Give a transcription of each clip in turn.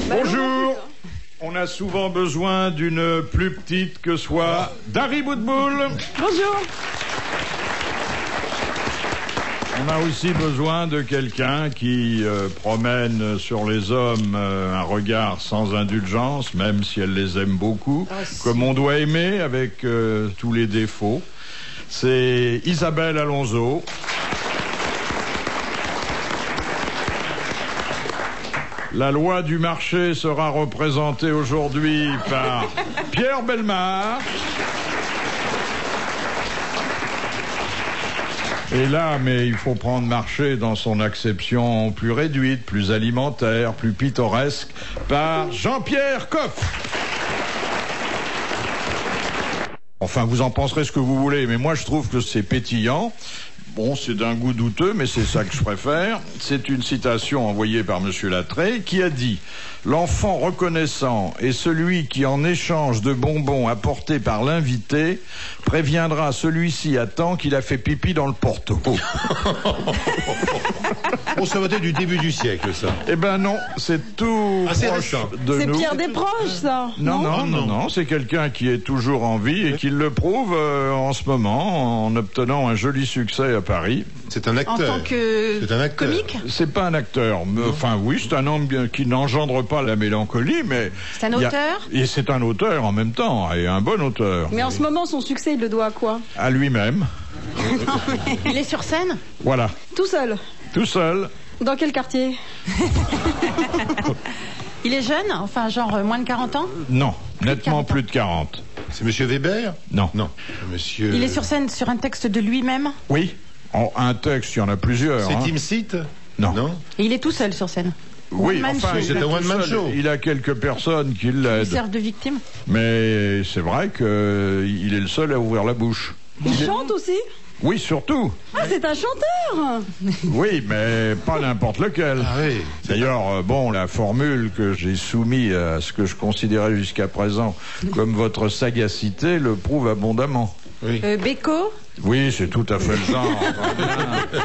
Bonjour. On a souvent besoin d'une plus petite que soit Dari Boudboul. Bonjour. On a aussi besoin de quelqu'un qui promène sur les hommes un regard sans indulgence, même si elle les aime beaucoup, comme on doit aimer avec tous les défauts. C'est Isabelle Alonso. La loi du marché sera représentée aujourd'hui par Pierre Bellemare. Et là, mais il faut prendre marché dans son acception plus réduite, plus alimentaire, plus pittoresque, par Jean-Pierre Coff. Enfin, vous en penserez ce que vous voulez, mais moi je trouve que c'est pétillant. Bon, c'est d'un goût douteux, mais c'est ça que je préfère. C'est une citation envoyée par Monsieur Lattré, qui a dit « L'enfant reconnaissant est celui qui, en échange de bonbons apportés par l'invité, préviendra celui-ci à temps qu'il a fait pipi dans le porto. » Bon, ça va être du début du siècle, ça. Eh ben non, c'est tout proche de nous. C'est Pierre Desproges, ça. Non, c'est quelqu'un qui est toujours en vie et qui le prouve en ce moment en obtenant un joli succès à Paris. C'est un acteur. En tant que comique. C'est pas un acteur. Mais, enfin, oui, c'est un homme qui n'engendre pas la mélancolie, mais... C'est un auteur. Et c'est un auteur en même temps, et un bon auteur. Mais en ce moment, son succès, il le doit à quoi? À lui-même. Il est sur scène? Voilà. Tout seul? Tout seul. Dans quel quartier? Il est jeune? Enfin, genre moins de 40 ans? Non, nettement plus de 40. C'est Monsieur Weber? Non. Non. Monsieur... Il est sur scène sur un texte de lui-même? Oui. Un texte, il y en a plusieurs. C'est Tim Seat? Non. Et il est tout seul sur scène? Oui, enfin, c'est un one-man show. Il a quelques personnes qui l'aident. Qui servent de victime? Mais c'est vrai qu'il est le seul à ouvrir la bouche. Il chante aussi? Oui, surtout. Ah, c'est un chanteur! Oui, mais pas n'importe lequel. Ah oui. D'ailleurs, bon, la formule que j'ai soumise à ce que je considérais jusqu'à présent comme votre sagacité le prouve abondamment. Oui. Beko? Oui, c'est tout à fait le genre.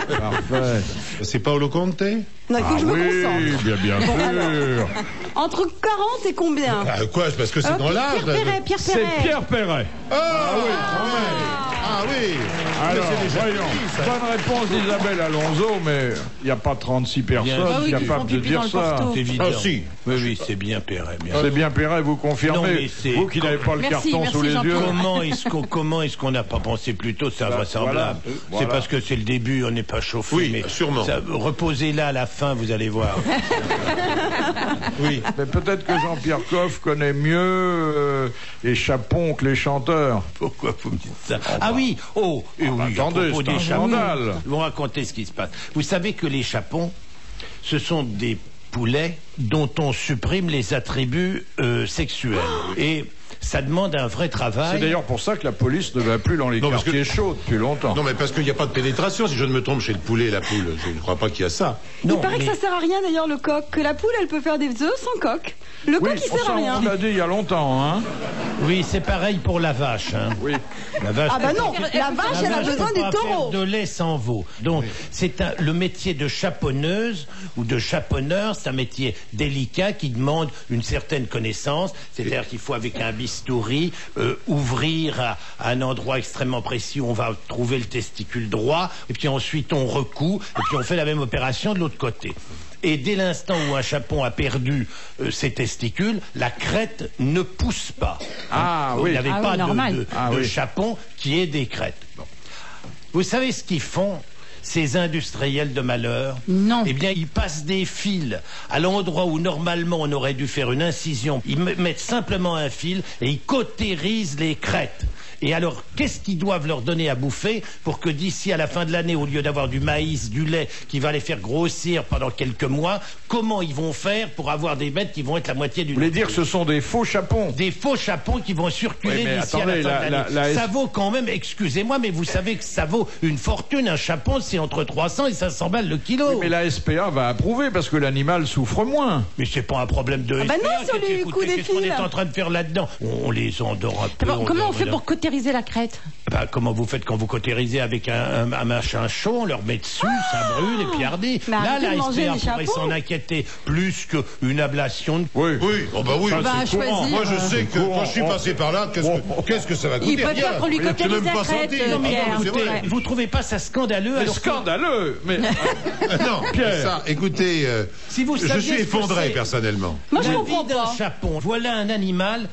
Parfait. C'est Paolo Conte? Non, il faut que je me concentre. Oui, bien sûr. Entre 40 et combien? Ah, quoi? Parce que c'est dans l'âge. Pierre C'est Perret. Pierre Perret. Ah oui, quand même. Ah oui. Alors, Mais c'est déjà voyons, petit, ça. bonne réponse d'Isabelle Alonso, mais il n'y a pas 36 personnes oui, capables de dire ça. C'est évident. Ah si. Oui, c'est bien Perret. C'est bien Perret, vous Non, confirmez. mais c'est- Vous qui n'avez pas le Merci, carton merci, sous les yeux. Jean-Pierre. Comment est-ce qu'on n'a pas pensé plus tôt? C'est invraisemblable. Voilà. C'est parce que c'est le début, on n'est pas chauffé. Oui, mais sûrement. Reposez là à la fin, vous allez voir. Oui. Mais peut-être que Jean-Pierre Coff connaît mieux les chapons que les chanteurs. Pourquoi vous me dites ça? Ah oui, oui, attendez, à propos c'est un des chapons, scandale. vous racontez ce qui se passe. Vous savez que les chapons, ce sont des poulets dont on supprime les attributs sexuels. Et ça demande un vrai travail. C'est d'ailleurs pour ça que la police ne va plus dans les Non, parce quartiers chauds depuis longtemps. Non, mais parce qu'il n'y a pas de pénétration, si je ne me trompe, chez le poulet et la poule. Je ne crois pas qu'il y a ça. Il Non, paraît mais- que ça sert à rien d'ailleurs le coq, que la poule elle peut faire des œufs sans coq. Le Oui, coq il sert ça, à rien. on l'a dit il y a longtemps, hein. Oui, c'est pareil pour la vache. Hein. Oui. La vache, Ah bah non, la vache elle a vache besoin peut des pas taureaux. faire de lait sans veau. Donc, c'est le métier de chaponneuse ou de chaponneur, c'est un métier délicat qui demande une certaine connaissance. C'est-à-dire qu'il faut, avec un bistouri, ouvrir à un endroit extrêmement précis où on va trouver le testicule droit, et puis ensuite on recoud, et puis on fait la même opération de l'autre côté. Et dès l'instant où un chapon a perdu ses testicules, la crête ne pousse pas. Ah Vous oui. n'avez Ah pas oui, normal. de chapon qui ait des crêtes. Bon. Vous savez ce qu'ils font, ces industriels de malheur? Non. Eh bien, ils passent des fils à l'endroit où normalement on aurait dû faire une incision. Ils mettent simplement un fil et ils cautérisent les crêtes. Et alors, qu'est-ce qu'ils doivent leur donner à bouffer pour que d'ici à la fin de l'année, au lieu d'avoir du maïs, du lait qui va les faire grossir pendant quelques mois, comment ils vont faire pour avoir des bêtes qui vont être la moitié du... Vous voulez dire que ce sont des faux chapons? Des faux chapons qui vont circuler Oui, mais d'ici à attendez, la fin de l'année. la Ça vaut quand même, excusez-moi, mais vous savez que ça vaut une fortune. Un chapon, c'est entre 300 et 500 balles le kilo. Oui, mais la SPA va approuver parce que l'animal souffre moins. Mais c'est pas un problème de... Ah bah non, SPA. si on lui Écoutez, coud des qu'est-ce qu'on fils. est en train de faire là-dedans? On les endort un peu. Comment on fait dort pour cauteriser cautériser la crête? Bah, comment vous faites quand vous cautérisez avec un machin chaud, on leur met dessus, ça brûle et puis regardez. Mais Là, arrêtez la de manger SPA les pourrait chapons. s'en inquiéter plus qu'une ablation. Oui. Oui, oh bah oui. On va c'est courant. choisir. Moi, je sais que quand je suis passé par là, qu'est-ce que ça va coûter? Il préfère qu'on lui Rien. C'est cautérise même la pas crête, senti. Pierre. C'est Écoutez, vrai. vous trouvez pas ça scandaleux C'est alors que- scandaleux, mais Non, Pierre. ça, écoutez, Si vous je saviez suis ce que effondré c'est. personnellement. Moi, je La comprends vie d'un pas. chapon. Voilà un animal.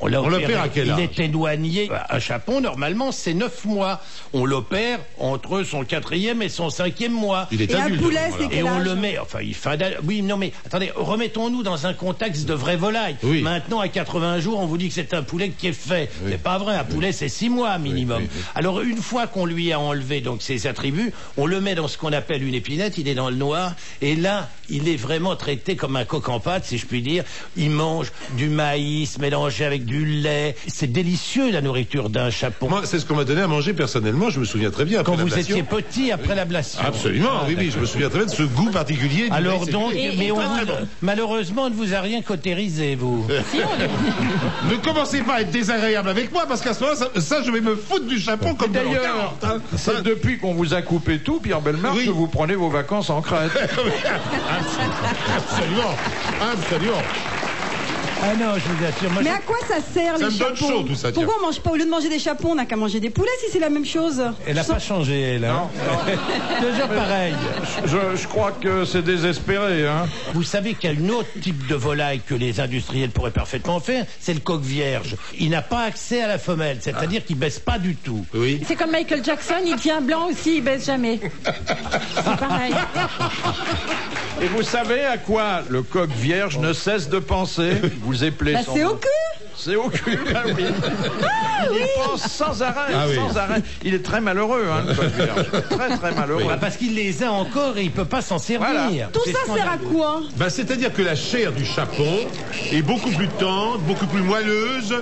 On l'opère à quel Il âge? est éloigné. Un chapon, normalement, c'est 9 mois. On l'opère entre son 4e et son 5e mois. Il est Et un adulte. poulet, voilà. c'est Et quel on âge? le met, enfin, il fin d'année. Oui, non, mais attendez, remettons-nous dans un contexte de vraie volaille. Oui. Maintenant, à 80 jours, on vous dit que c'est un poulet qui est fait. Oui. C'est pas vrai, un poulet, c'est 6 mois minimum. Oui, oui. Alors, une fois qu'on lui a enlevé donc ses attributs, on le met dans ce qu'on appelle une épinette, il est dans le noir, et là, il est vraiment traité comme un coq en pâte, si je puis dire. Il mange du maïs mélangé avec du lait. C'est délicieux, la nourriture d'un chapon. Moi, c'est ce qu'on m'a donné à manger personnellement, je me souviens très bien. Quand après vous l'ablation. étiez petit, après l'ablation. Absolument, Ah, oui, oui, je me souviens très bien de ce goût particulier. du Alors maïs donc, épineux. mais on Très, vous- très bon. malheureusement, on ne vous a rien cautérisé, vous. Ne commencez pas à être désagréable avec moi, parce qu'à ce moment-là, ça, je vais me foutre du chapon comme de d'ailleurs, l'encart, hein. c'est depuis qu'on vous a coupé tout, Pierre Bellemare, Oui. que vous prenez vos vacances en Crète. Absolument, absolument. Ah non, je vous assure, moi Mais je- à quoi ça sert, Ça les me donne chapons? chaud, tout ça, tiens. Pourquoi on mange pas, au lieu de manger des chapons, on n'a qu'à manger des poulets si c'est la même chose? Elle n'a pas changé, elle. Hein. Toujours pareil. Je crois que c'est désespéré, hein. Vous savez qu'il y a un autre type de volaille que les industriels pourraient parfaitement faire, c'est le coq vierge. Il n'a pas accès à la femelle, c'est-à-dire qu'il baisse pas du tout. Oui. C'est comme Michael Jackson, il devient blanc aussi, il baisse jamais. C'est pareil. Et vous savez à quoi le coq vierge ne cesse de penser? Vous éplez Bah, son c'est nom. au cul! C'est au cul, bah oui. Il y pense sans arrêt, Ah oui. sans arrêt. Il est très malheureux, hein, le coq vierge. Très, très malheureux. Bah, parce qu'il les a encore et il peut pas s'en servir. Voilà. Tout C'est ça sert à scandaleux. quoi? Ben, c'est-à-dire que la chair du chapon est beaucoup plus tendre, beaucoup plus moelleuse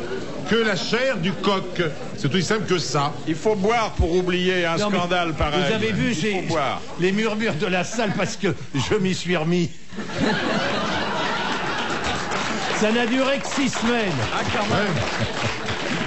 que la chair du coq. C'est aussi simple que ça. Il faut boire pour oublier un Non, mais scandale pareil. Vous avez vu, Il j'ai faut boire. les murmures de la salle parce que je m'y suis remis. Ça n'a duré que 6 semaines. Ah, quand même.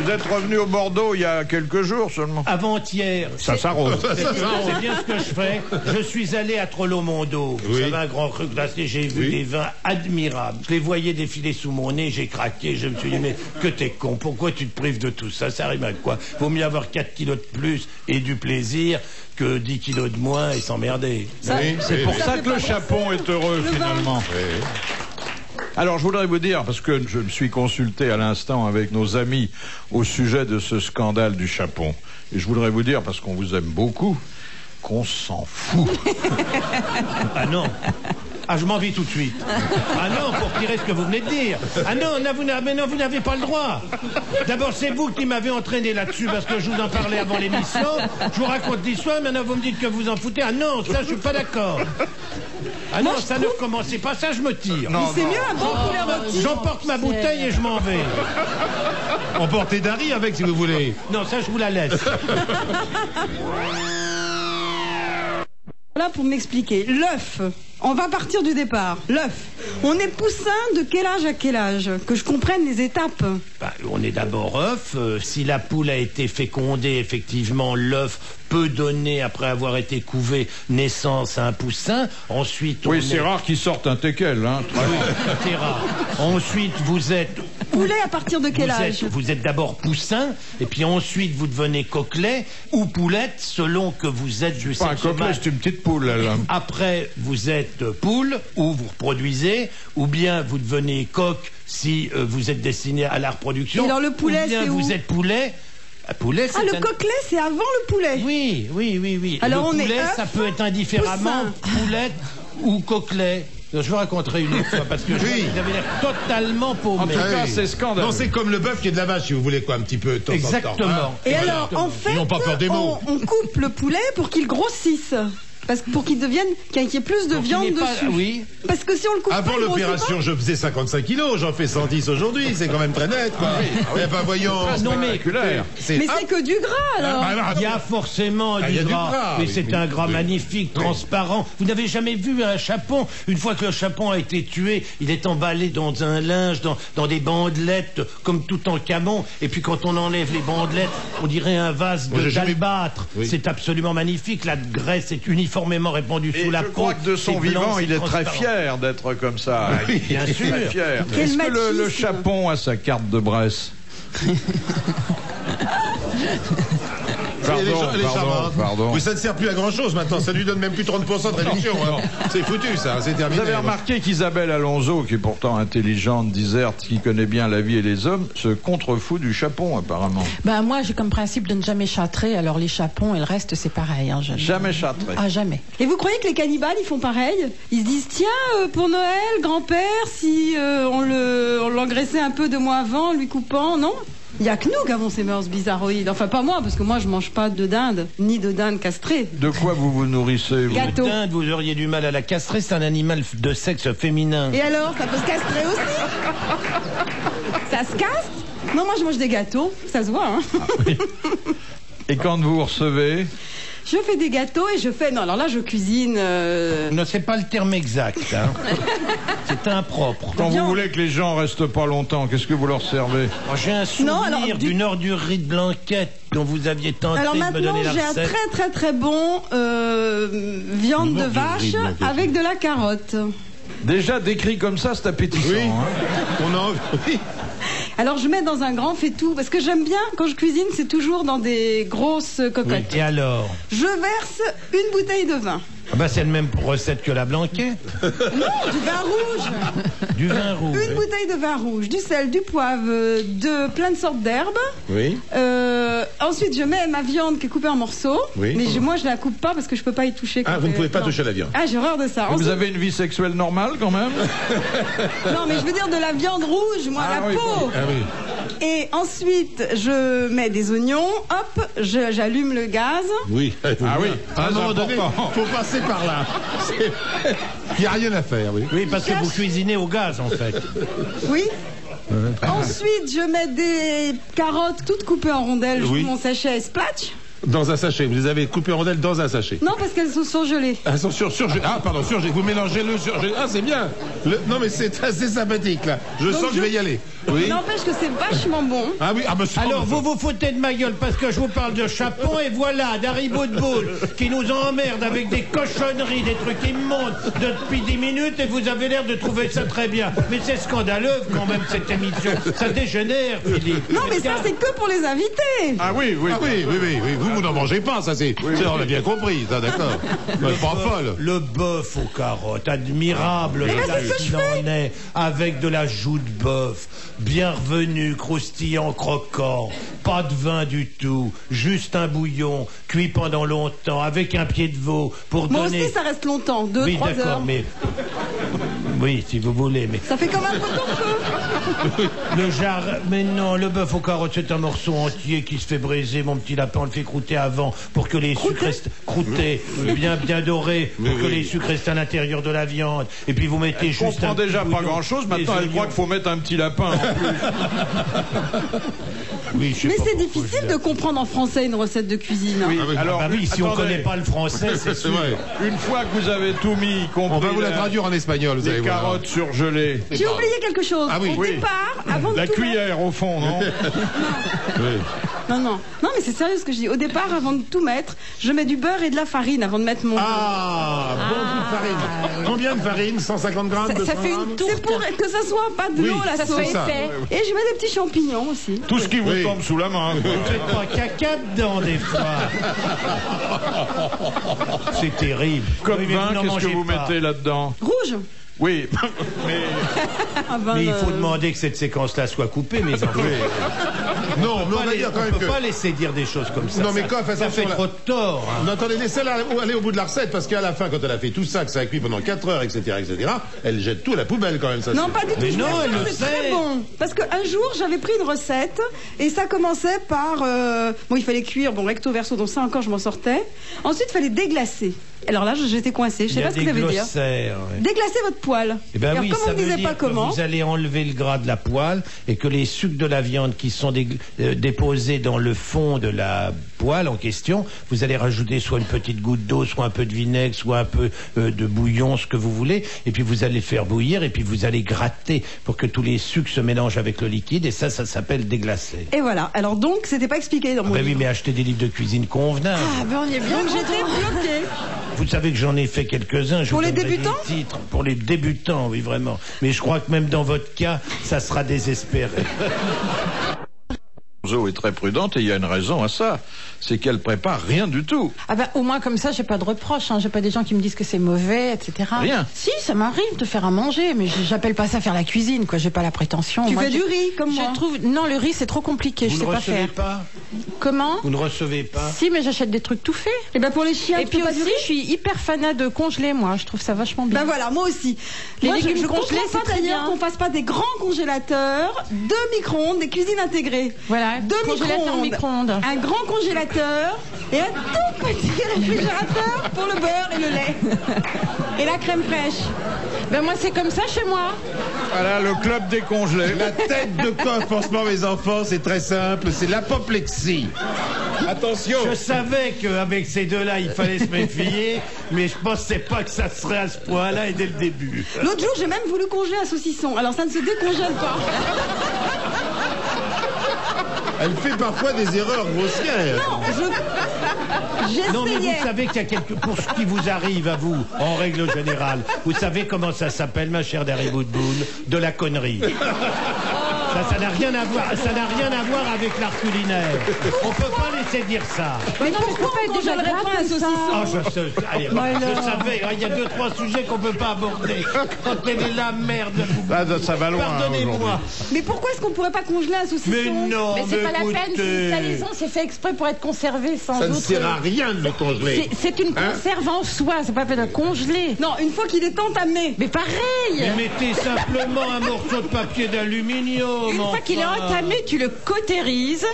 Vous êtes revenu au Bordeaux il y a quelques jours seulement. Avant-hier. Ça s'arrose. C'est bien ce que je fais. Je suis allé à Trollo-Mondo. Vous Oui. savez, un grand cru glacé. J'ai vu Oui. des vins admirables. Je les voyais défiler sous mon nez. J'ai craqué. Je me suis dit, mais que t'es con. Pourquoi tu te prives de tout ça? Ça rime à quoi? Vaut mieux avoir 4 kilos de plus et du plaisir que 10 kilos de moins et s'emmerder. Oui, C'est oui, pour oui. ça que le chapon est heureux finalement. Alors je voudrais vous dire, parce que je me suis consulté à l'instant avec nos amis au sujet de ce scandale du chapon, et je voudrais vous dire, parce qu'on vous aime beaucoup, qu'on s'en fout. Ah non. Ah, je m'en vais tout de suite. Ah non, pour tirer ce que vous venez de dire. Ah non, non, vous n'avez pas le droit. D'abord, c'est vous qui m'avez entraîné là-dessus parce que je vous en parlais avant l'émission. Je vous raconte l'histoire, maintenant vous me dites que vous en foutez. Ah non, ça, je suis pas d'accord. Ah non, ça ne recommencez pas, ça, je me tire. Mais c'est mieux un bon poulet rôti. J'emporte ma bouteille et je m'en vais. Emportez Dari avec si vous voulez. Non, ça, je vous la laisse. Là pour m'expliquer, l'œuf, on va partir du départ. L'œuf, on est poussin de quel âge à quel âge? Que je comprenne les étapes. Bah, on est d'abord œuf. Si la poule a été fécondée, effectivement, l'œuf peut donner, après avoir été couvé, naissance à un poussin. Ensuite, Oui, c'est rare qu'ils sortent un teckel. Hein. C'est rare. Ensuite, vous êtes Poulet à partir de quel âge? vous êtes d'abord poussin, et puis ensuite vous devenez coquelet ou poulette, selon que vous êtes du Pas un sexe coquelet, mâle. c'est une petite poule. Elle. Après, vous êtes poule, ou vous reproduisez, ou bien vous devenez coq si vous êtes destiné à la reproduction. Et alors le poulet, ou bien c'est où? vous êtes poulet. Poulet, c'est Ah, le un- coquelet, c'est avant le poulet. Oui, oui, oui, oui. Alors, le on est poulet, œuf, ça peut être indifféremment poulette ou coquelet. Je vous raconterai une autre fois parce que Oui. vous avez l'air totalement En paumé. tout cas, oui. c'est scandaleux. Non, c'est comme le bœuf qui est de la vache, si vous voulez, quoi, un petit peu. de temps en temps, Exactement. hein. Et alors, en fait, Ils n'ont pas peur des mots. on coupe le poulet pour qu'il grossisse. parce que pour qu'il y ait plus de viande dessus. Oui. Parce que si on le coupe Avant pas, il grossit l'opération, pas. je faisais 55 kilos, j'en fais 110 aujourd'hui, c'est quand même très net, quoi. Eh ben voyons. Non, mais Spectaculaire. Mais c'est que du gras alors. il y a forcément il y a du du gras, gras, mais oui, c'est oui, un gras oui. magnifique, transparent. Vous n'avez jamais vu un chapon? Une fois que le chapon a été tué, il est emballé dans un linge, dans des bandelettes, comme tout en camon. Et puis quand on enlève les bandelettes, on dirait un vase Moi, j'ai jamais- d'albâtre. Oui. C'est absolument magnifique. La graisse est uniformément répandue Et sous la je peau. crois que de son C'est blanc, vivant, c'est il est très transparent. fier d'être comme ça. Bien sûr. Très fier. Quel Est-ce que le machisme. chapon a sa carte de Bresse? Et les gens- les charmantes. pardon. Oui, ça ne sert plus à grand chose maintenant, ça lui donne même plus 30% de réduction. hein. C'est foutu ça, c'est terminé. Vous avez remarqué qu'Isabelle Alonso, qui est pourtant intelligente, diserte, qui connaît bien la vie et les hommes, se contrefout du chapon apparemment. Ben moi, j'ai comme principe de ne jamais châtrer, alors les chapons et le reste, c'est pareil. Hein, Jamais châtré. Ah, jamais. Et vous croyez que les cannibales ils font pareil? Ils se disent tiens pour Noël grand-père si on l'engraissait un peu 2 mois avant en lui coupant, non? Il y a que nous qui avons ces mœurs bizarroïdes. Enfin pas moi parce que moi je mange pas de dinde ni de dinde castrée. De quoi vous vous nourrissez, vous? Gâteau. Le dinde, vous auriez du mal à la castrer, c'est un animal de sexe féminin. Et alors ça peut se castrer aussi? Ça se castre? Non moi je mange des gâteaux, ça se voit hein. Et quand vous recevez? Je fais des gâteaux et je fais... Non, alors là, je cuisine... Non, c'est pas le terme exact. Hein. C'est impropre. Quand Viande. vous voulez que les gens restent pas longtemps, qu'est-ce que vous leur servez? Oh, j'ai un souvenir Non, alors, d'une ordurerie de blanquette dont vous aviez tenté Alors de me maintenant, donner la j'ai un recette. très très très bon viande de vache avec de la carotte. Déjà décrit comme ça, c'est appétissant. Oui. Hein. On a oui. Alors je mets dans un grand faitout, parce que j'aime bien, quand je cuisine, c'est toujours dans des grosses Oui. cocottes. Et alors? Je verse une bouteille de vin. Ah bah, c'est la même recette que la blanquette. Non, du vin rouge. Du vin rouge. Une bouteille de vin rouge, du sel, du poivre, de plein de sortes d'herbes. Oui. Ensuite, je mets ma viande qui est coupée en morceaux. Oui. Mais moi, je la coupe pas parce que je peux pas y toucher. Ah, quand vous ne pouvez pas non. toucher la viande. Ah, j'ai horreur de ça. Vous Ensuite- avez une vie sexuelle normale quand même? Non, mais je veux dire de la viande rouge, moi, Ah la oui, peau. Ah oui. Et ensuite, je mets des oignons, hop, j'allume le gaz. Oui. Ah oui, À un très moment donné, important. faut passer par là. Il n'y a rien à faire, oui. Oui, parce que vous cuisinez au gaz, en fait. Oui. Ensuite, je mets des carottes toutes coupées en rondelles. Je Oui. mets mon sachet Splatch. Dans un sachet, vous les avez coupées en rondelles dans un sachet. Non, parce qu'elles sont surgelées. Ah, surgelé. Ah, pardon, surgelé. Vous mélangez le surgelé. Ah, c'est bien. Non, mais c'est assez sympathique, là. Je sens que je vais y aller. Oui. N'empêche que c'est vachement bon. Ah oui, ah, bah, c'est- Alors, vous vous foutez de ma gueule parce que je vous parle de chapon et voilà, d'Haribo de boule qui nous emmerde avec des cochonneries, des trucs immondes depuis 10 minutes et vous avez l'air de trouver ça très bien. Mais c'est scandaleux quand même cette émission. Ça dégénère, Philippe. Non, mais ça, c'est que pour les invités. Ah oui, oui. Ah oui, oui, oui, oui. Vous n'en mangez pas, ça c'est. Ça, on l'a bien compris, ça, d'accord. Pas folle. Le bœuf aux carottes, admirable, ben, là c'est ce que qu'il je en est, avec de la joue de bœuf, bienvenue, croustillant, croquant, pas de vin du tout, juste un bouillon, cuit pendant longtemps, avec un pied de veau, pour Moi donner... aussi, ça reste longtemps, 2-3 Oui, heures. d'accord, mais... Oui, si vous voulez, mais... Ça fait comme un pot-au-feu. Le jar... Mais non, le bœuf aux carottes, c'est un morceau entier qui se fait braiser, mon petit lapin, on le fait croûter avant, pour que les sucres restent... Croûter, bien doré, pour que les sucres restent à l'intérieur de la viande. Et puis vous mettez Je juste comprends un petit déjà pas bouillon, grand-chose. des Maintenant, elle oignons. croit qu'il faut mettre un petit lapin en plus. Oui, je sais Mais pas c'est pourquoi difficile je de l'ai- comprendre en français une recette de cuisine. hein. Alors, Ah bah oui, si on attendez. connaît pas le français, c'est C'est sûr. vrai. Une fois que vous avez tout mis, y compris On va vous la traduire en espagnol, vous allez les voir. carottes surgelées, J'ai oublié quelque chose. Ah oui. Au Oui. départ, avant de la tout cuillère au fond, non? Oui. mettre... Non, mais c'est sérieux ce que je dis. Au départ, avant de tout mettre, je mets du beurre et de la farine avant de mettre mon... Ah, bon de farine. Combien de farine? 150 grammes? Ça 200 fait une grammes tourte. C'est pour que ça soit pas de Oui, l'eau, la Ça sauce. soit c'est ça. épais. Et je mets des petits champignons aussi. Tout ce qui vous Oui. tombe sous la main. quoi. Vous faites pas caca dedans, des fois. C'est terrible. Comme Oui, mais vin, vous n'en qu'est-ce que mangez vous pas. mettez là-dedans? Rouge. Oui, mais Ah ben, Mais il faut demander que cette séquence-là soit coupée, mes enfants. Non, mais on va dire quand On même peut que... pas laisser dire des choses comme ça. Non, mais Ça- quoi, faites ça attention, fait là. trop de tort. hein. Non, attendez, laissez-la aller au bout de la recette, parce qu'à la fin, quand elle a fait tout ça, que ça a cuit pendant 4 heures, etc., elle jette tout à la poubelle quand même, ça. Non, c'est- pas du tout. Mais je non, vous elle assure, le c'est très sait. bon. Parce qu'un jour, j'avais pris une recette et ça commençait par... bon, il fallait cuire, bon, recto verso, donc ça encore, je m'en sortais. Ensuite, il fallait déglacer. Alors là, j'étais coincée. Je sais pas ce que ça veut dire. Déglacer votre poêle. Eh ben alors, oui, comme ça on ne veut disait dire pas que comment. vous allez enlever le gras de la poêle et que les sucs de la viande qui sont déposés dans le fond de la poêle en question, vous allez rajouter soit une petite goutte d'eau, soit un peu de vinaigre, soit un peu de bouillon, ce que vous voulez, et puis vous allez faire bouillir et puis vous allez gratter pour que tous les sucs se mélangent avec le liquide, et ça s'appelle déglacer. Et voilà. Alors donc, c'était pas expliqué dans mon livre. Oui, mais achetez des livres de cuisine convenables. Ah, ben on y est bien. Donc j'étais bloquée. Vous savez que j'en ai fait quelques-uns. Pour les débutants ? Pour les débutants, oui, vraiment. Mais je crois que même dans votre cas, ça sera désespéré. Zo est très prudente et il y a une raison à ça. C'est qu'elle prépare rien du tout. Ah ben au moins comme ça, j'ai pas de reproches. J'ai pas des gens qui me disent que c'est mauvais, etc. Rien. Si, ça m'arrive de faire à manger, mais j'appelle pas ça faire la cuisine, quoi. J'ai pas la prétention. Tu Moi, fais du riz comme moi. Je trouve non, le riz c'est trop compliqué. Vous je ne sais pas recevez faire. pas Comment? Vous ne recevez pas? Si, mais j'achète des trucs tout faits. Et ben pour les chiens, Et puis aussi, je suis hyper fanat de congelés, moi. Je trouve ça vachement bien. Ben voilà, moi aussi. Les Moi, légumes je congelés, comprends c'est pas très d'ailleurs bien. qu'on fasse pas des grands congélateurs, 2 micro-ondes, des cuisines intégrées. Voilà, 2 congélateur micro-ondes. un grand congélateur et un tout petit réfrigérateur pour le beurre et le lait. Et la crème fraîche. Ben moi, c'est comme ça chez moi. Voilà, le club des congelés. La tête de coq, franchement, mes enfants, c'est très simple, c'est l'apoplexie. Attention. Je savais qu'avec ces deux-là, il fallait se méfier, mais je pensais pas que ça serait à ce point-là et dès le début. L'autre jour, j'ai même voulu congeler un saucisson. Alors ça ne se décongèle pas. Elle fait parfois des erreurs grossières. J'essayais. Non, mais vous savez qu'il y a pour ce qui vous arrive à vous, en règle générale, vous savez comment ça s'appelle, ma chère Dari Boudboul? De la connerie. Ça n'a rien à voir. Ça n'a rien à voir avec l'art culinaire. On peut pas laisser dire ça. Mais non, mais Pourquoi on déjà congèlerait pas un saucisson? Ah, je savais. Il y a 2-3 sujets qu'on peut pas aborder. Quelle est la merde. Ça va loin. Pardonnez-moi. Mais pourquoi est-ce qu'on pourrait pas congeler un saucisson? Mais non, Mais c'est pas la peine, c'est écoutez. une salaison, c'est fait exprès pour être conservé sans Ça ne autre... sert à rien de le congeler. C'est une conserve en soi, c'est pas fait de congeler. Non, une fois qu'il est entamé. Mais pareil. Mais mettez simplement un morceau de papier d'aluminium. Une fois qu'il est entamé, tu le cautérises.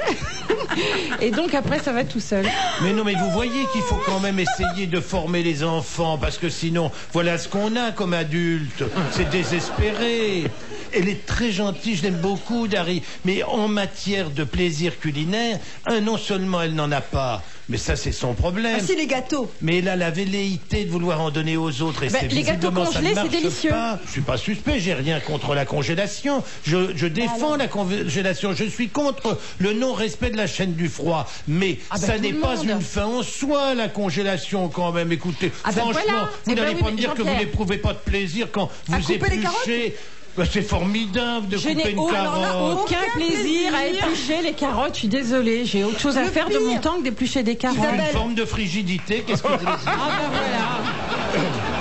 Et donc après, ça va tout seul. Mais non, mais vous voyez qu'il faut quand même essayer de former les enfants, parce que sinon, voilà ce qu'on a comme adulte. C'est désespéré. Elle est très gentille, je l'aime beaucoup, Dari. Mais en matière de plaisir culinaire, non seulement elle n'en a pas, mais ça c'est son problème. Ah si, les gâteaux. Mais elle a la velléité de vouloir en donner aux autres. Et c'est les gâteaux visiblement, ça ne congelés, c'est marche délicieux. pas. Je suis pas suspect, j'ai rien contre la congélation. Je défends la congélation. Je suis contre le non-respect de la chaîne du froid. Mais ça tout n'est le pas monde. une fin en soi, la congélation, quand même. Écoutez, franchement, voilà. vous Eh ben n'allez oui, pas me mais dire que vous Jean-Pierre. n'éprouvez pas de plaisir quand vous couper les épluchez. C'est formidable de Je couper n'ai une alors là, carotte. aucun plaisir à éplucher les carottes. Je suis désolée, j'ai autre chose à Le faire de pire. mon temps que d'éplucher des carottes. Une Isabelle. forme de frigidité, qu'est-ce que vous voulez dire? Ah ben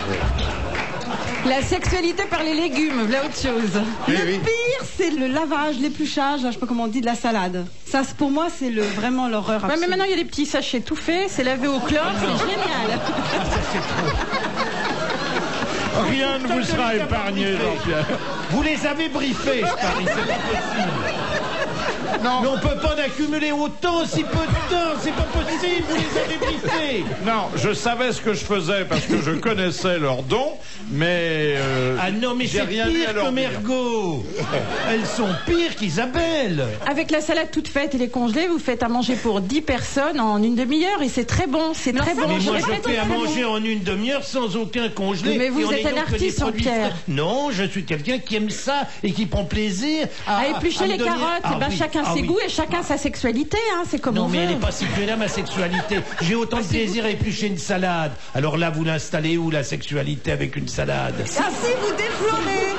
voilà. La sexualité par les légumes, voilà autre chose. Oui, Le oui. pire, c'est le lavage, l'épluchage, je sais pas comment on dit, de la salade. Ça, pour moi, c'est vraiment l'horreur Ouais, absolue. mais maintenant il y a des petits sachets tout faits, c'est lavé au chlore, c'est génial. Rien ne vous sera épargné, Jean-Pierre. Vous les avez briefés, je parie, c'est pas possible. Non. Mais on peut pas en accumuler autant en si peu de temps, c'est pas possible, vous les avez briefés. Non, je savais ce que je faisais parce que je connaissais leurs dons, mais Ah non, mais j'ai c'est rien eu à pire leur que dire. Mergo. Elles sont pires qu'Isabelle. Avec la salade toute faite et les congelés, vous faites à manger pour 10 personnes en une demi-heure et c'est très bon, c'est très bon. Mais moi, je répète, fais à c'est très bon. manger en une demi-heure sans aucun congelé. Mais vous et en êtes un ayant que des artiste, produits Jean-Pierre. frais. Non, je suis quelqu'un qui aime ça et qui prend plaisir À éplucher me les donner- carottes, Ah eh ben, oui, chacun ah ses oui. goûts et chacun sa sexualité, hein, c'est comme Non, on mais elle veut. n'est pas située là, ma sexualité. J'ai autant de plaisir à éplucher une salade. Alors là, vous l'installez où, la sexualité avec une salade? Ah si, vous déflorez,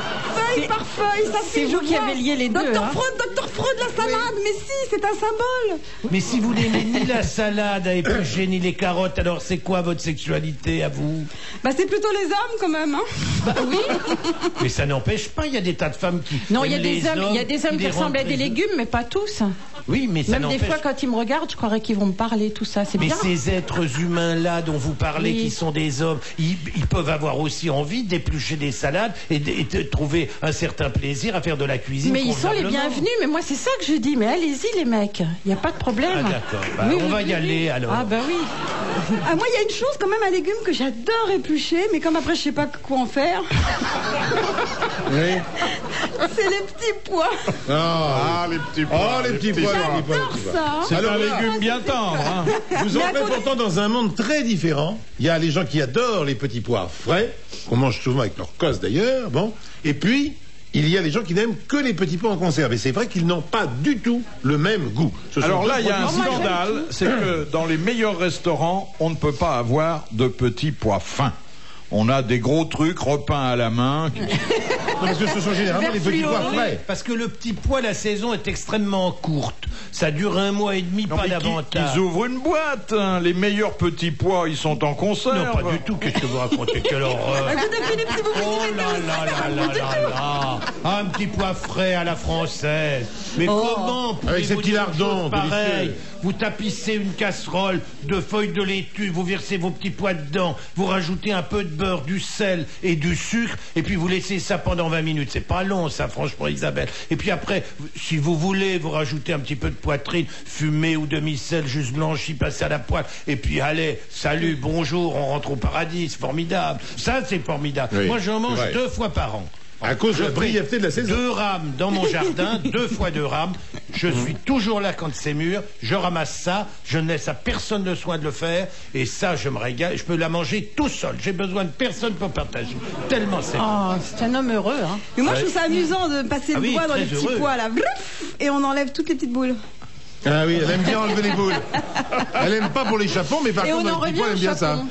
feuille par feuille, ça c'est si, vous je qui vois. avez lié les deux, Docteur hein. Freud, la salade, mais si, c'est un symbole. Mais si vous n'aimez ni la salade à éplucher, ni les carottes, alors c'est quoi votre sexualité à vous? Bah c'est plutôt les hommes quand même, hein. Bah oui. Mais ça n'empêche pas, il y a des tas de femmes qui Non, il y a aiment des les hommes, il y a des hommes qui les ressemblent à rendent des très- légumes, mais pas tous. Oui, mais ça Même des n'empêche fois, quand ils me regardent, je croirais qu'ils vont me parler, tout ça. C'est Mais bien. ces êtres humains-là dont vous parlez, Oui. qui sont des hommes, ils peuvent avoir aussi envie d'éplucher des salades et de trouver un certain plaisir à faire de la cuisine. Mais ils sont les convenablement. bienvenus, mais moi c'est ça que je dis, mais allez-y les mecs, il n'y a pas de problème. Ah d'accord, bah, Oui, on oui, va oui, y oui. aller alors. Ah bah oui. Ah, moi, il y a une chose, quand même, un légume que j'adore éplucher, mais comme après, je sais pas quoi en faire. Oui. C'est les petits pois. Ah, les petits pois. Oh, les petits pois. J'adore ça. C'est Alors un là, légume bien tendre. Hein. Vous entrez pourtant dans un monde très différent. Il y a les gens qui adorent les petits pois frais, qu'on mange souvent avec leur cosse d'ailleurs, bon. Et puis, il y a les gens qui n'aiment que les petits pois en conserve. Et c'est vrai qu'ils n'ont pas du tout le même goût. Ce sont Alors deux là, il y a un produits différents. scandale, c'est que dans les meilleurs restaurants, on ne peut pas avoir de petits pois fins. On a des gros trucs repeints à la main. Non, parce que ce sont généralement les petits pois frais. Parce que le petit pois, la saison est extrêmement courte. Ça dure 1 mois et demi, Non, pas mais davantage. ils ouvrent une boîte. Hein. Les meilleurs petits pois, ils sont en conserve. Non, pas du tout. Qu'est-ce que vous racontez? Quelle horreur! Oh là là là là là là! Un petit pois frais à la française. Mais comment Avec ces pouvez-vous petits dire une lardons chose pareille? délicieux. Vous tapissez une casserole de feuilles de laitue, vous versez vos petits pois dedans, vous rajoutez un peu de beurre, du sel et du sucre, et puis vous laissez ça pendant 20 minutes. C'est pas long, ça, franchement, Isabelle. Et puis après, si vous voulez, vous rajoutez un petit peu de poitrine, fumée ou demi-sel, juste blanchi, passé à la poêle, et puis allez, salut, bonjour, on rentre au paradis, c'est formidable. Ça, c'est formidable. Oui, Moi, j'en mange c'est vrai. 2 fois par an. À cause de la Je brièveté de la fais saison. 2 rames dans mon jardin, 2 fois 2 rames. Je suis toujours là quand c'est mûr. Je ramasse ça. Je ne laisse à personne le soin de le faire. Et ça, je me régale. Je peux la manger tout seul. J'ai besoin de personne pour partager. Tellement c'est bon. Oh, c'est un homme heureux, hein. Mais moi, je trouve ça amusant de passer Ah le oui, doigt dans très les petits heureux. pois, là. Vrouf, et on enlève toutes les petites boules. Ah oui, elle aime bien enlever les boules. Elle aime pas pour les chapons, mais par Et contre, on en dans les petits revient pois, elle aime au bien ça.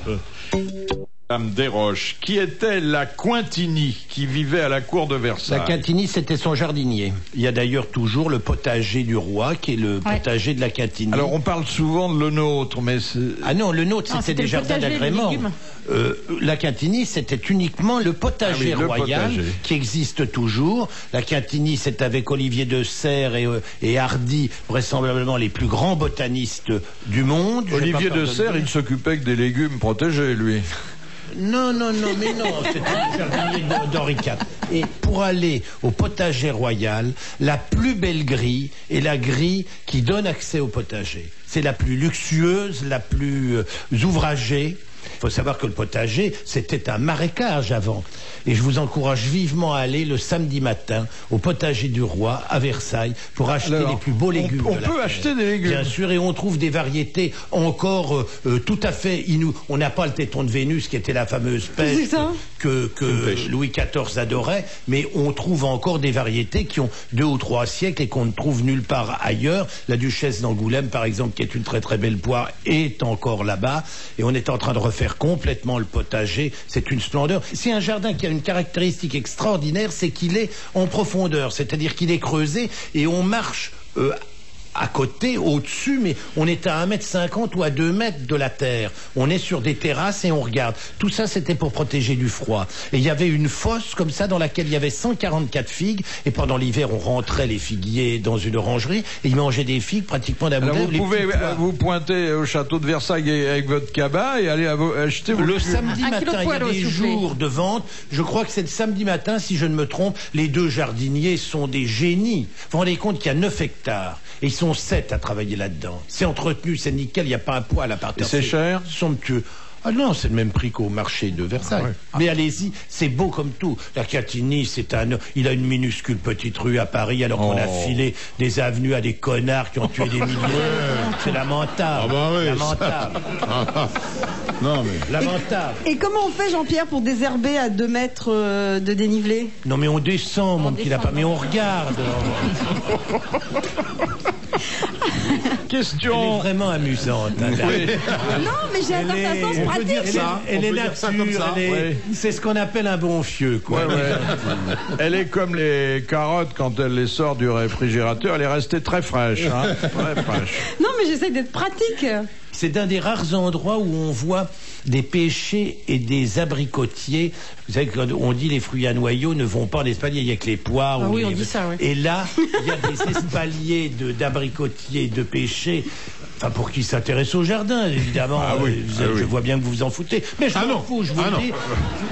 chapon. Madame Desroches, qui était la Cointini qui vivait à la cour de Versailles. La Catini, c'était son jardinier. Il y a d'ailleurs toujours le potager du roi, qui est le potager de la Catini. Alors on parle souvent de le nôtre, mais c'est... Ah non, le nôtre, Non, c'était c'était des le jardins potager, les d'agrément. légumes. La Catini, c'était uniquement le potager Ah oui, le royal potager. qui existe toujours. La Catini, c'est avec Olivier de Serres et Hardy, vraisemblablement les plus grands botanistes du monde. Je vais Olivier pas de peur le Serres, dire. il s'occupait que des légumes protégés, lui. Non, mais non, c'était le jardinier d'Henri IV. Et pour aller au potager royal, la plus belle grille est la grille qui donne accès au potager. C'est la plus luxueuse, la plus ouvragée. Il faut savoir que le potager, c'était un marécage avant. Et je vous encourage vivement à aller le samedi matin au potager du roi à Versailles pour acheter Alors, les plus beaux légumes. on de la peut terre. acheter des légumes. Bien sûr, et on trouve des variétés encore tout à fait inouïes. On n'a pas le téton de Vénus qui était la fameuse C'est peste ça que Louis XIV adorait, mais on trouve encore des variétés qui ont 2 ou 3 siècles et qu'on ne trouve nulle part ailleurs. La duchesse d'Angoulême, par exemple, qui est une très très belle poire, est encore là-bas, et on est en train de refaire complètement le potager. C'est une splendeur. C'est un jardin qui a une caractéristique extraordinaire, c'est qu'il est en profondeur, c'est-à-dire qu'il est creusé et on marche à côté, au-dessus, mais on est à 1,50 m ou à 2 mètres de la terre. On est sur des terrasses et on regarde. Tout ça, c'était pour protéger du froid. Et il y avait une fosse comme ça dans laquelle il y avait 144 figues. Et pendant l'hiver, on rentrait les figuiers dans une orangerie et ils mangeaient des figues pratiquement d'un bout Alors à vous l'autre, les pouvez petits pois. vous pointer au château de Versailles avec votre cabas et aller acheter vos Le légumes. samedi 1 kilo matin, de il y a poireaux, des s'il vous plaît. jours de vente. Je crois que c'est le samedi matin, si je ne me trompe. Les 2 jardiniers sont des génies. Vous vous rendez compte qu'il y a 9 hectares. Et ils sont 7 à travailler là-dedans. C'est entretenu, c'est nickel, il n'y a pas un poil à partir. Et c'est cher Somptueux. Ah non, c'est le même prix qu'au marché de Versailles. Ah ouais. Mais allez-y, c'est beau comme tout. La Catini, il a une minuscule petite rue à Paris, alors qu'on a Oh. filé des avenues à des connards qui ont tué des milliers. C'est lamentable. Ah bah oui, Lamentable. Non, mais. Lamentable. Et comment on fait, Jean-Pierre, pour désherber à 2 mètres de dénivelé? Non mais on descend, mon petit lapin, mais on regarde. Elle est Question. vraiment amusante. hein, la- Non, mais j'ai un certain sens on peut pratique. dire Elle est, ça, elle on est peut dire ça nature, comme ça, elle est- ouais. c'est ce qu'on appelle un bon fieu, quoi. Ouais, ouais. Elle est comme les carottes quand elle les sort du réfrigérateur, elle est restée très fraîche. Hein, très fraîche. Non, mais j'essaie d'être pratique. C'est d'un des rares endroits où on voit des pêchers et des abricotiers. Vous savez, quand on dit les fruits à noyaux ne vont pas en espalier, il y a que les poires. Ah ou oui, les- on dit ça, oui. Et là, il y a des espaliers d'abricotiers, de pêchers Enfin, pour qui s'intéresse au jardin, évidemment. Je vois bien que vous vous en foutez. Mais je m'en fous, je vous le dis.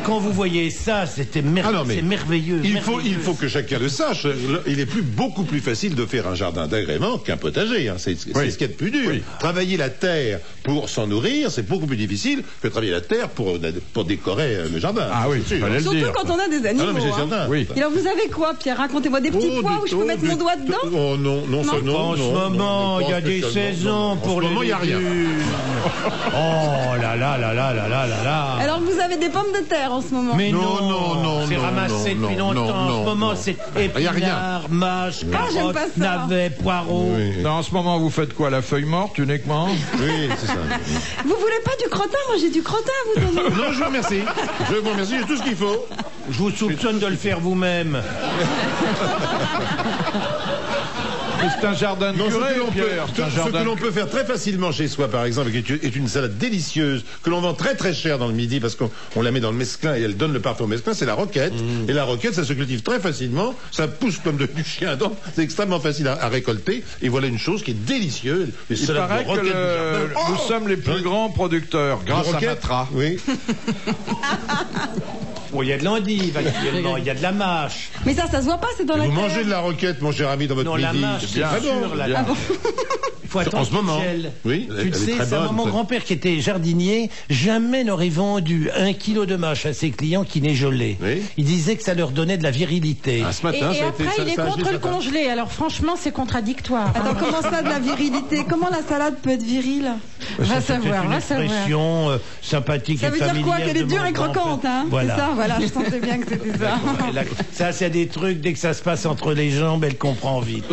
Quand vous voyez ça, c'est merveilleux. Il faut que chacun le sache. Il est beaucoup plus facile de faire un jardin d'agrément qu'un potager. Hein. C'est ce qu'il y a de plus dur. Oui. Travailler la terre pour s'en nourrir, c'est beaucoup plus difficile que travailler la terre pour décorer le jardin. Ah oui, surtout quand on a des animaux. Ah non, mais c'est certain. Oui. Alors vous avez quoi, Pierre? Racontez-moi des petits pois où je peux mettre mon doigt dedans? Oh non. En ce moment, il y a des saisons pour les légumes. Il n'y a rien. Oh là là là là là là là là. Alors vous avez des pommes de terre en ce moment? Mais non, c'est ramassé depuis longtemps. En ce moment, c'est épinards, mâches, carottes, navets, poireaux. Oui. En ce moment, vous faites quoi? La feuille morte uniquement? Oui, c'est ça. Vous voulez pas du crottin? Moi, j'ai du crottin à vous donner. Non, je vous remercie. J'ai tout ce qu'il faut. Je vous soupçonne de le faire vous-même. C'est un jardin de curé, Pierre. Ce que l'on peut faire très facilement chez soi, par exemple, est une salade délicieuse que l'on vend très très cher dans le Midi parce qu'on la met dans le mesclin et elle donne le parfum au mesclin, c'est la roquette. Et la roquette, ça se cultive très facilement, ça pousse comme du chien dent, c'est extrêmement facile à récolter. Et voilà une chose qui est délicieuse. Il paraît que nous sommes les plus grands producteurs grâce à Matra. Oui. Bon, il y a de l'endive actuellement, il y a de la mâche. Mais ça se voit pas, c'est dans la terre. Vous mangez de la roquette, mon cher ami, dans votre Midi. Non, la mâche, c'est bien sûr. Il faut attendre en ce moment. Oui, tu le sais, c'est mon grand-père qui était jardinier, jamais n'aurait vendu 1 kilo de mâche à ses clients qui n'est gelé. Oui. Il disait que ça leur donnait de la virilité. Ce matin, et après, il est contre le congelé. Alors franchement, c'est contradictoire. Attends, comment ça, de la virilité? Comment la salade peut être virile? Va savoir, va savoir. Une expression sympathique et familière. Ça veut dire quoi? Qu'elle est dure et croquante, hein? Voilà. C'est ça, voilà, je sentais bien que c'était ça. Ça, c'est des trucs, dès que ça se passe entre les jambes, elle comprend vite.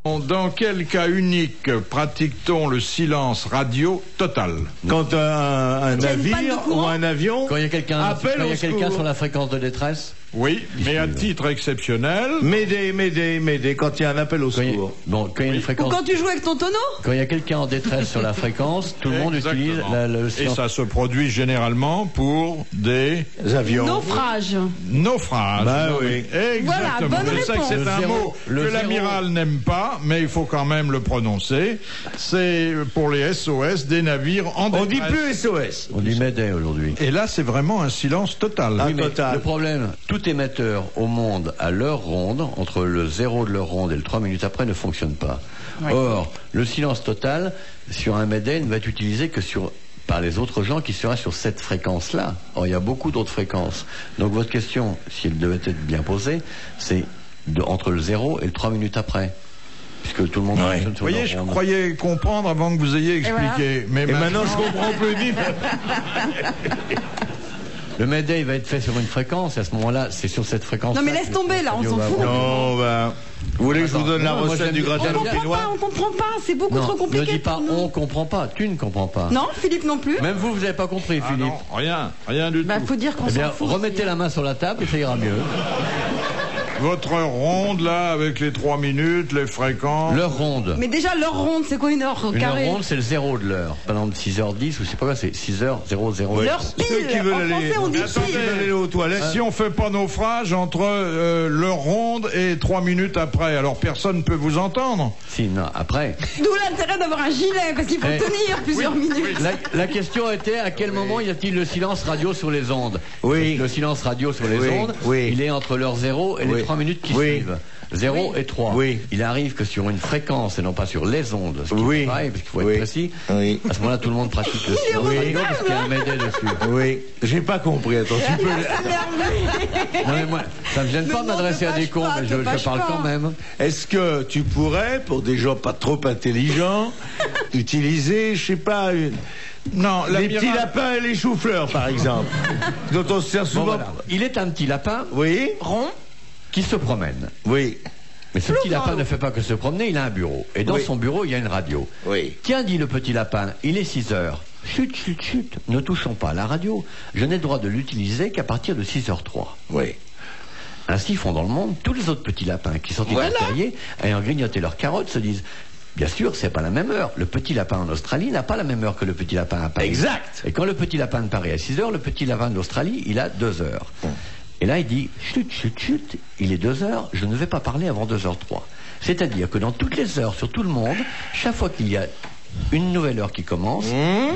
Dans quel cas unique pratique-t-on le silence radio total? Quand un navire ou un avion quand il y a quelqu'un sur la fréquence de détresse. Oui, mais à titre exceptionnel. M'aider, quand il y a un appel au secours. Quand il y a une fréquence. Ou quand tu joues avec ton tonneau. Quand il y a quelqu'un en détresse sur la fréquence, tout le monde utilise le silence. Et ça se produit généralement pour des avions. Naufrages. Bah oui. Voilà, Exactement. bonne réponse. C'est un mot que l'amiral n'aime pas, mais il faut quand même le prononcer. C'est pour les SOS des navires en détresse. On dit plus SOS. On dit Mayday aujourd'hui. Et là, c'est vraiment un silence total. Oui, le problème, tout émetteur au monde à l'heure ronde, entre le 0 de l'heure ronde et le 3 minutes après, ne fonctionne pas. Ouais. Or, le silence total sur un Mayday ne va être utilisé que par les autres gens qui seraient sur cette fréquence-là. Or, il y a beaucoup d'autres fréquences. Donc, votre question, si elle devait être bien posée, c'est entre le 0 et le 3 minutes après. Puisque tout le monde fonctionne sur l'heure ronde. Vous voyez, je croyais comprendre avant que vous ayez expliqué. Et maintenant, je comprends plus vite. Le Mayday va être fait sur une fréquence, et à ce moment-là, c'est sur cette fréquence. Non, mais laisse tomber, là, on s'en fout. Non, vous voulez que je vous donne la recette du gratin dauphinois? On comprend pas, c'est beaucoup trop compliqué. Ne dis pas on comprend pas, tu ne comprends pas. Non, Philippe non plus. Même vous n'avez pas compris, Philippe. Non, rien du tout. Faut dire qu'on s'en fout. Remettez la main sur la table et ça ira mieux. Votre ronde, là, avec les 3 minutes, les fréquences. L'heure ronde. Mais déjà, l'heure ronde, c'est quoi une heure carrée? Une heure ronde, c'est le 0 de l'heure. Par exemple, 6h10, ou je sais pas quoi, c'est 6h00. L'heure pile. Qui veulent aller aux toilettes. Si on fait pas naufrage entre l'heure ronde et 3 minutes après, alors personne ne peut vous entendre. Si, non, après. D'où l'intérêt d'avoir un gilet, parce qu'il faut tenir plusieurs minutes. La question était à quel moment y a-t-il le silence radio sur les ondes? Oui. Le silence radio sur les ondes, il est entre l'heure 0 et les 3 minutes qui suivent. 0 et 3. Oui. Il arrive que sur une fréquence et non pas sur les ondes, ce qui est pareil, parce qu'il faut être précis. Oui. À ce moment-là, tout le monde pratique le silence radio parce qu'il y a un Mayday dessus. Oui. J'ai pas compris, attends. Non mais moi, ça me gêne pas de m'adresser à des cons, mais je parle quand même. Est-ce que tu pourrais, pour des gens pas trop intelligents, utiliser, je sais pas, les petits lapins et les choux-fleurs, par exemple, dont on se sert souvent. Voilà. Il est un petit lapin, rond, qui se promène. Oui. Mais ce petit lapin ne fait pas que se promener, il a un bureau. Et dans son bureau, il y a une radio. Oui. Tiens, dit le petit lapin, il est 6 heures. Chut, chut, chut, ne touchons pas à la radio. Je n'ai le droit de l'utiliser qu'à partir de 6h03. Oui. Ainsi font dans le monde tous les autres petits lapins qui sont terriers, ayant grignoté leurs carottes, se disent... Bien sûr, c'est pas la même heure. Le petit lapin en Australie n'a pas la même heure que le petit lapin à Paris. Exact. Et quand le petit lapin de Paris a 6 heures, le petit lapin d'Australie, il a 2 heures. Et là, il dit, chut, chut, chut, il est 2h, je ne vais pas parler avant 2h03. C'est-à-dire que dans toutes les heures, sur tout le monde, chaque fois qu'il y a une nouvelle heure qui commence,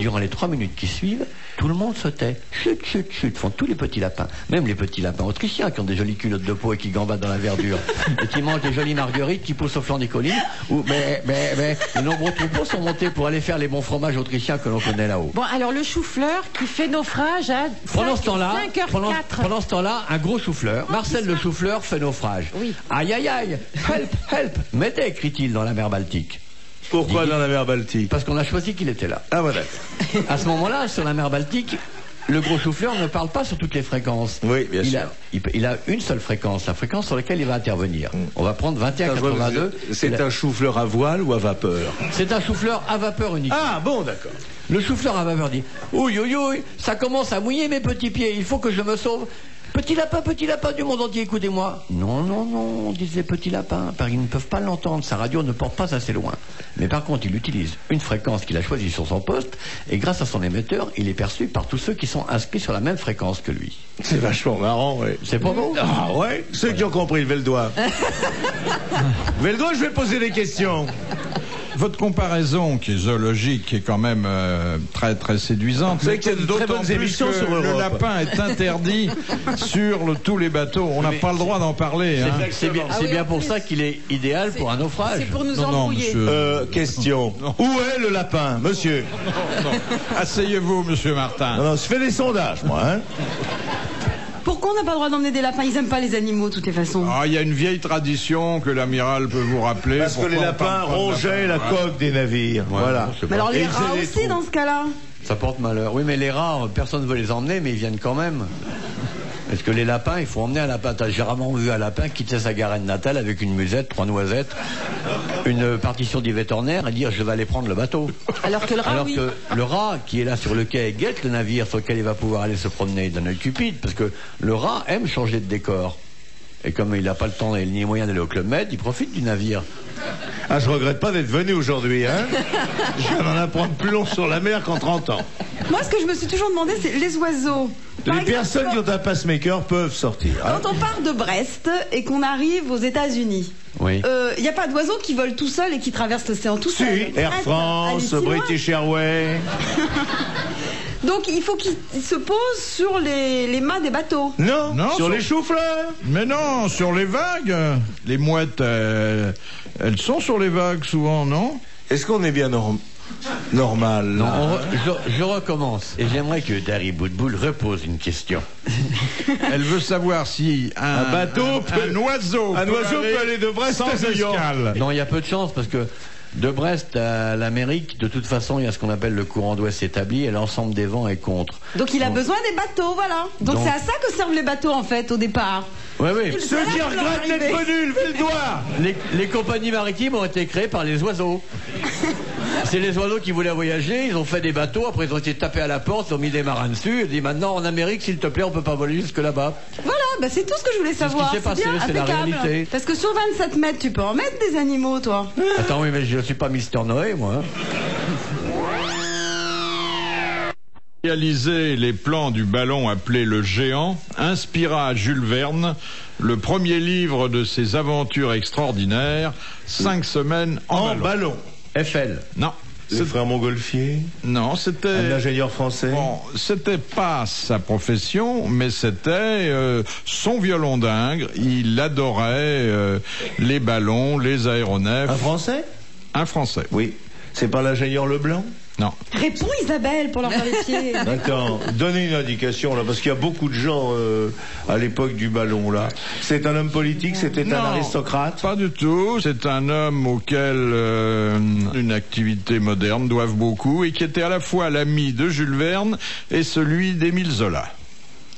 durant les 3 minutes qui suivent, tout le monde se tait. Chut, chut, chut, font tous les petits lapins. Même les petits lapins autrichiens qui ont des jolies culottes de peau et qui gambadent dans la verdure. Et qui mangent des jolies marguerites qui poussent au flanc des collines. Où, les nombreux troupeaux sont montés pour aller faire les bons fromages autrichiens que l'on connaît là-haut. Bon, alors le chou-fleur qui fait naufrage à 5h04. Pendant ce temps-là, un gros chou-fleur. Marcel le chou-fleur fait naufrage. Oui. Aïe, aïe, aïe, help, help, m'aidez, crie-t-il dans la mer Baltique. Pourquoi dans la mer Baltique? Parce qu'on a choisi qu'il était là. Ah voilà. À ce moment-là, sur la mer Baltique, le gros chou-fleur ne parle pas sur toutes les fréquences. Oui, bien sûr. Il a une seule fréquence, la fréquence sur laquelle il va intervenir. On va prendre 21,82. C'est un chou-fleur à voile ou à vapeur? C'est un chou-fleur à vapeur uniquement. Ah bon, d'accord. Le chou-fleur à vapeur dit « Ouille, ouille, ouille, ça commence à mouiller mes petits pieds, il faut que je me sauve. Petit lapin du monde entier, écoutez-moi. » Non, non, non, disait Petit Lapin, parce qu'ils ne peuvent pas l'entendre, sa radio ne porte pas assez loin. Mais par contre, il utilise une fréquence qu'il a choisie sur son poste, et grâce à son émetteur, il est perçu par tous ceux qui sont inscrits sur la même fréquence que lui. C'est vachement marrant, oui. C'est pas beau? Ah ouais, ceux qui ont compris, levez le doigt. Levez le doigt, je vais poser des questions. Votre comparaison, qui est zoologique, est quand même très très séduisante. Vous savez qu'il y a de très d'autant bonnes plus émissions que sur le Europe. lapin est interdit sur tous les bateaux. On n'a pas le droit d'en parler. Hein. C'est bien, Ah oui, bien en pour plus, ça qu'il est idéal pour un naufrage. C'est pour nous Non, embrouiller. monsieur. Question. Où est le lapin, monsieur? Asseyez-vous, monsieur Martin. Non, non, je fais des sondages, moi, hein. Pourquoi on n'a pas le droit d'emmener des lapins? Ils aiment pas les animaux, de toutes les façons. Ah, il y a une vieille tradition que l'amiral peut vous rappeler. Parce que les Pourquoi on lapins parle pas de rongeaient la lapins, coque des navires. Voilà. je sais Mais pas. alors les Et ils rats faisaient des aussi, trous. dans ce cas-là. Ça porte malheur. Oui, mais les rats, personne ne veut les emmener, mais ils viennent quand même. Est-ce que les lapins, il faut emmener un lapin? J'ai rarement vu un lapin quitter sa garenne natale avec une musette, 3 noisettes, une partition d'Yvette Horner et dire je vais aller prendre le bateau. Alors que le rat, oui. Que le rat qui est là sur le quai guette le navire sur lequel il va pouvoir aller se promener, il donne un cupide, parce que le rat aime changer de décor. Et comme il n'a pas le temps et ni moyen d'aller au Club Med, il profite du navire. Ah, je regrette pas d'être venu aujourd'hui, hein. Je viens d'en apprendre plus long sur la mer qu'en 30 ans. Moi, ce que je me suis toujours demandé, c'est les oiseaux. Par Les exemple, personnes qui ont un pacemaker peuvent sortir. Hein. quand on part de Brest et qu'on arrive aux États-Unis, Oui. il n'y a pas d'oiseaux qui volent tout seul et qui traversent l'océan tout seul. Si, Air Arrête, France, allez si loin. British Airways. Donc il faut qu'ils se posent sur les mâts des bateaux. Non, Non, sur les choux-fleurs. Mais non, sur les vagues. Les mouettes, elles sont sur les vagues souvent, non? Est-ce qu'on est bien normal Non, là je recommence. Et j'aimerais que Dari Boudboul repose une question. Elle veut savoir si un bateau un oiseau peut aller de Brest à sans New York. escale. Non, il y a peu de chance parce que de Brest à l'Amérique, de toute façon, il y a ce qu'on appelle le courant d'ouest établi et l'ensemble des vents est contre. Donc il a besoin des bateaux, voilà. Donc c'est à ça que servent les bateaux en fait au départ. Oui, oui. Ceux qui regrettent d'être venus, levez le doigt. Les compagnies maritimes ont été créées par les oiseaux. C'est les oiseaux qui voulaient voyager, ils ont fait des bateaux, après ils ont été tapés à la porte, ils ont mis des marins dessus, et dit maintenant en Amérique, s'il te plaît, on peut pas voler jusque là-bas. Voilà, bah c'est tout ce que je voulais savoir. s'est passé, bien, c'est la impeccable. réalité. Parce que sur 27 mètres, tu peux en mettre des animaux, toi. Attends, oui, mais je suis pas Mister Noé, moi. Réaliser les plans du ballon appelé le Géant inspira à Jules Verne le premier livre de ses aventures extraordinaires, 5 semaines en ballon. Eiffel. Non. Les frères Montgolfier. Non, c'était... Un ingénieur français. Bon, c'était pas sa profession, mais c'était son violon d'Ingres. Il adorait les ballons, les aéronefs. Un français? Un Français. Oui. C'est pas l'ingénieur Leblanc? Non. Réponds Isabelle pour leur vérifier. Attends, donnez une indication là, parce qu'il y a beaucoup de gens à l'époque du ballon là. C'est un homme politique, c'était un aristocrate? Pas du tout. C'est un homme auquel une activité moderne doive beaucoup et qui était à la fois l'ami de Jules Verne et celui d'Émile Zola.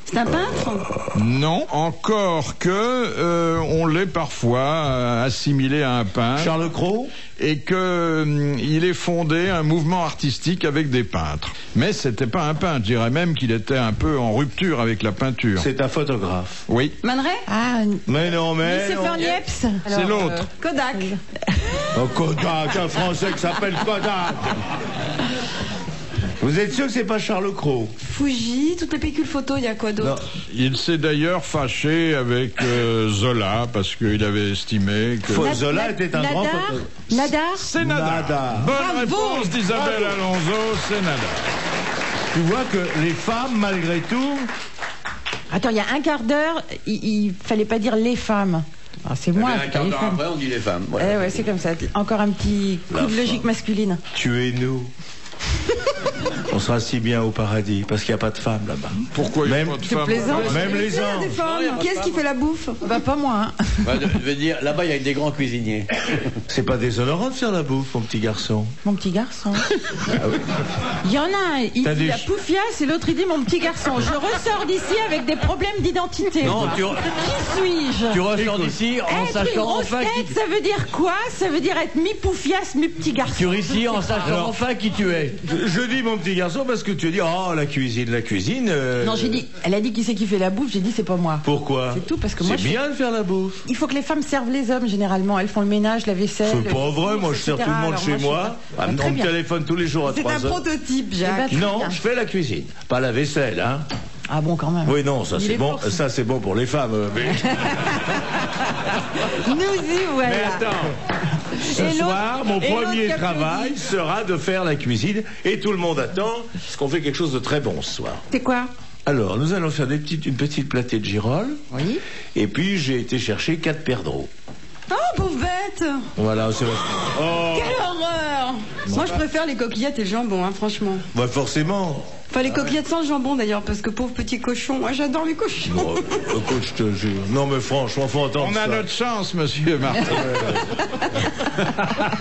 C'est un peintre? Non, encore que on l'ait parfois assimilé à un peintre. Charles Cros? Et que il ait fondé un mouvement artistique avec des peintres. Mais c'était pas un peintre, je dirais même qu'il était un peu en rupture avec la peinture. C'est un photographe. Oui. Man Ray? Ah, Mais non, mais Christopher Niepce. C'est l'autre. Kodak. Oh, Kodak, un Français qui s'appelle Kodak. Vous êtes sûr que c'est pas Charles Cros? Fuji, toutes les pellicules photos, il y a quoi d'autre? Il s'est d'ailleurs fâché avec Zola parce qu'il avait estimé que... Zola était un grand photographe. Nadar. C'est Nadar. Bonne réponse d'Isabelle Alonso, c'est Nadar. Tu vois que les femmes, malgré tout... Attends, il y a un quart d'heure, il fallait pas dire les femmes. Ah, c'est moi Un qui quart les d'heure femmes. après, on dit les femmes. Eh Voilà. ouais, c'est comme ça. Encore un petit coup de logique masculine. Tuez-nous. On sera si bien au paradis, parce qu'il n'y a pas de femmes là-bas. Pourquoi il n'y a Même- pas de Tu femmes? plaisantes? Même les Il y a anges. des femmes. Qui est-ce qui fait la bouffe? Bah pas moi. Hein. Ouais, je veux dire, là-bas, il y a des grands cuisiniers. C'est pas déshonorant de faire la bouffe, mon petit garçon. Mon petit garçon. Il y en a un, il T'as dit des la ch- poufiasse et l'autre il dit mon petit garçon. Je ressors d'ici avec des problèmes d'identité. Non, moi. tu- Qui suis-je? Tu ressors d'ici en Être une sachant grosse enfin tête, qui... ça veut dire quoi? Ça veut dire être mi-poufiasse, mi-petit garçon. Tu ici en sachant enfin qui tu es. Je dis mon petit garçon parce que tu as dit, oh, la cuisine. Non, j'ai dit, elle a dit qui c'est qui fait la bouffe, j'ai dit c'est pas moi. Pourquoi? C'est tout, parce que moi, C'est je- bien de faire la bouffe. Il faut que les femmes servent les hommes généralement. Elles font le ménage, la vaisselle. C'est pas vrai, moi je sers tout le monde Alors, chez moi. je sais pas. Très On me bien. téléphone tous les jours à C'est 3 un heures. prototype, Eh Jacques. ben, très Non, bien. je fais la cuisine, pas la vaisselle, hein. Ah bon, quand même. Oui, non, ça Il c'est est bon. fort, Ça c'est bon pour les femmes. Mais, Nous y voilà. mais attends. Ce Et l'autre- soir, mon et l'autre premier qui travail applaudit. sera de faire la cuisine et tout le monde attend parce qu'on fait quelque chose de très bon ce soir. C'est quoi? Alors, nous allons faire une petite platée de girolles. Oui. Et puis, j'ai été chercher 4 perdreaux. Oh, pauvre bête! Voilà, c'est vrai. Oh, Quelle horreur! Moi, je préfère les coquillettes et le jambon, hein, franchement. bah forcément. Enfin, les coquillettes sans le jambon, d'ailleurs, parce que pauvre petit cochon, moi, j'adore les cochons. Bon, écoute, je te jure. Non, mais franchement, faut entendre On ça. a notre chance, monsieur Martin.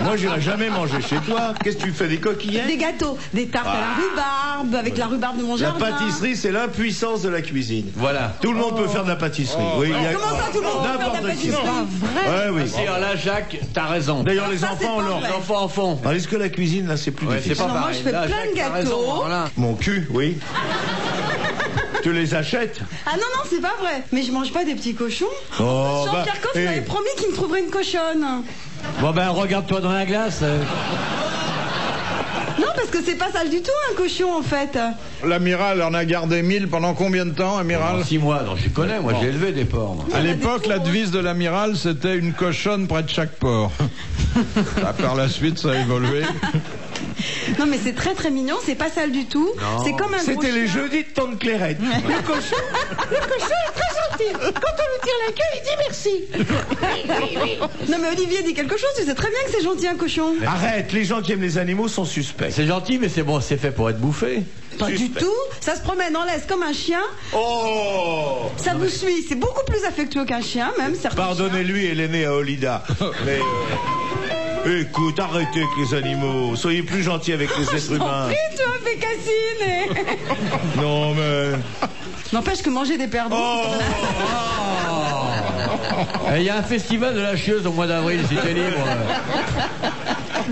Moi, j'irai jamais manger chez toi. Qu'est-ce que tu fais, des coquillettes? Des gâteaux, des tartes à la rhubarbe, avec la rhubarbe de mon La jardin. pâtisserie, c'est l'impuissance de la cuisine. Voilà. Tout le monde peut faire de la pâtisserie. Oui, il y a... Comment ça, tout le monde peut faire de la N'importe qui. pâtisserie? Ouais, oui. Si, alors là, Jacques, t'as raison. D'ailleurs, les Ça, c'est enfants, pas alors. vrai. Les enfants en font. Est-ce que la cuisine, là, c'est plus Ouais, c'est difficile? pas Alors, moi, pareil. je fais Là, plein de Jacques, t'as gâteaux. raison, voilà. Mon cul, oui. Tu les achètes? Ah non, non, c'est pas vrai. Mais je mange pas des petits cochons. Oh, Jean-Pierre Coff hey. m'avait promis qu'il me trouverait une cochonne. Bon ben, regarde-toi dans la glace. Non, parce que c'est pas sale du tout, un cochon, en fait. L'amiral en a gardé 1000 pendant combien de temps, amiral? 6 mois, donc je connais, moi j'ai élevé des porcs. moi. À l'époque, la devise de l'amiral, c'était une cochonne près de chaque port. Par la suite, ça a évolué. Non, mais c'est très très mignon, c'est pas sale du tout. C'est comme un gros C'était les chien. jeudis de Tante Clairette. Le cochon est très gentil. Quand on lui tire la queue, il dit merci. Non, mais Olivier dit quelque chose, tu sais très bien que c'est gentil un cochon. Arrête, les gens qui aiment les animaux sont suspects. C'est gentil, mais c'est bon, c'est fait pour être bouffé. Pas du Suspect. tout. Ça se promène en laisse comme un chien. Oh! Ça vous suit. C'est beaucoup plus affectueux qu'un chien, même. certains Pardonnez-lui, elle est née à Olida. Mais écoute, arrêtez avec les animaux. Soyez plus gentils avec les êtres chiens. humains. Prie, toi, Bécassine. Non, mais... N'empêche que manger des perdreaux. Oh! Il y a un festival de la chieuse au mois d'avril, si t'es libre.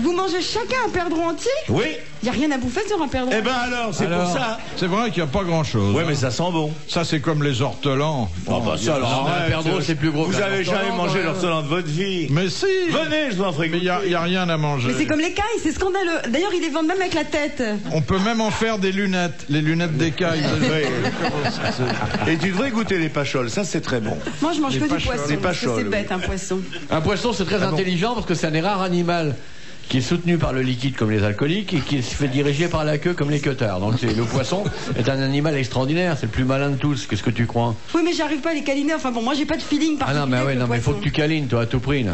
Vous mangez chacun un perdreau entier? Oui? Il n'y a rien à bouffer sur un perdreau. Eh ben alors, c'est Alors, pour ça. C'est vrai qu'il n'y a pas grand-chose. Ouais, mais ça sent bon. Ça, c'est comme les ortolans. Oh, bah ça, alors, Un arrête. perdreau, c'est plus gros Vous qu'un avez ortolan, jamais mangé quand même. l'ortolan de votre vie. Mais si. Venez, je vous en ferai Mais il goûter. n'y a rien à manger. Mais c'est comme les cailles, c'est scandaleux. D'ailleurs, ils les vendent même avec la tête. On peut même en faire des lunettes. Les lunettes d'écaille. Oui. Et tu devrais goûter les pacholes, ça c'est très bon. Moi, je mange Les que du pacholes. poisson. Les parce que pacholes, c'est bête, oui. un poisson. Un poisson, c'est très intelligent parce que c'est un des rares animaux qui est soutenu par le liquide comme les alcooliques et qui se fait diriger par la queue comme les queutards. Donc le poisson est un animal extraordinaire, c'est le plus malin de tous. Qu'est-ce que tu crois? Oui, mais j'arrive pas à les câliner. Enfin bon, moi, j'ai pas de feeling Ah particulier. non, mais ouais, avec le non, mais il faut que poisson. tu câlines, toi, à tout prix, là.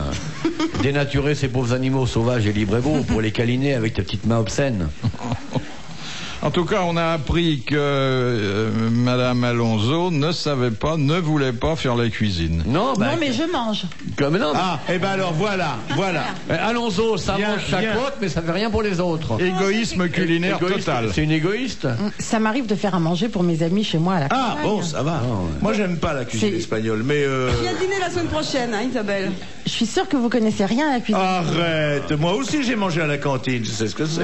Dénaturer ces pauvres animaux sauvages et libres et beaux pour les câliner avec ta petite main obscène. En tout cas, on a appris que Madame Alonso ne voulait pas faire la cuisine. Non, bah, Non, mais je mange. comme non. Ah, et ben alors voilà. Alonso, ça Bien, mange chaque bien. autre, mais ça fait rien pour les autres. Égoïsme culinaire Égoïste, total. C'est une égoïste. Ça m'arrive de faire à manger pour mes amis chez moi à la Ah campagne. bon, ça va. Moi j'aime pas la cuisine C'est- espagnole, mais Viens dîner la semaine prochaine, hein, Isabelle. Je suis sûre que vous connaissez rien à la cuisine. arrête. Moi aussi j'ai mangé à la cantine, je sais ce que c'est.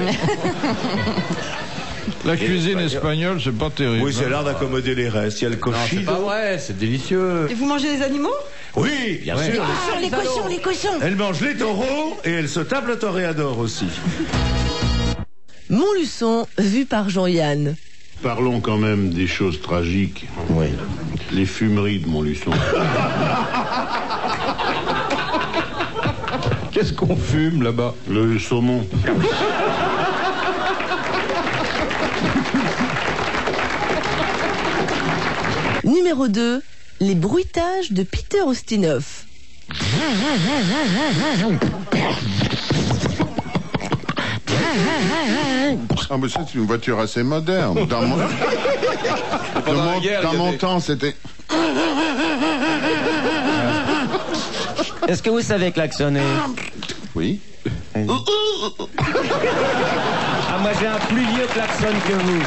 La cuisine espagnole, c'est pas terrible. Oui, c'est l'art d'accommoder les restes. Il y a le Non, c'est cochino. pas vrai, c'est délicieux. Et vous mangez les animaux? Oui, bien Ouais. sûr. Sur les cochons, les cochons. Elle mange les taureaux et elle se tape le toréador aussi. Montluçon, vu par Jean-Yann. Parlons quand même des choses tragiques. Oui. Les fumeries de Montluçon. Qu'est-ce qu'on fume là-bas? Le saumon. Numéro 2, les bruitages de Peter Ustinov. Ah, mais c'est une voiture assez moderne. Dans mon temps, c'était... Est-ce que vous savez klaxonner? Oui. Ah, moi j'ai un plus vieux klaxon que vous.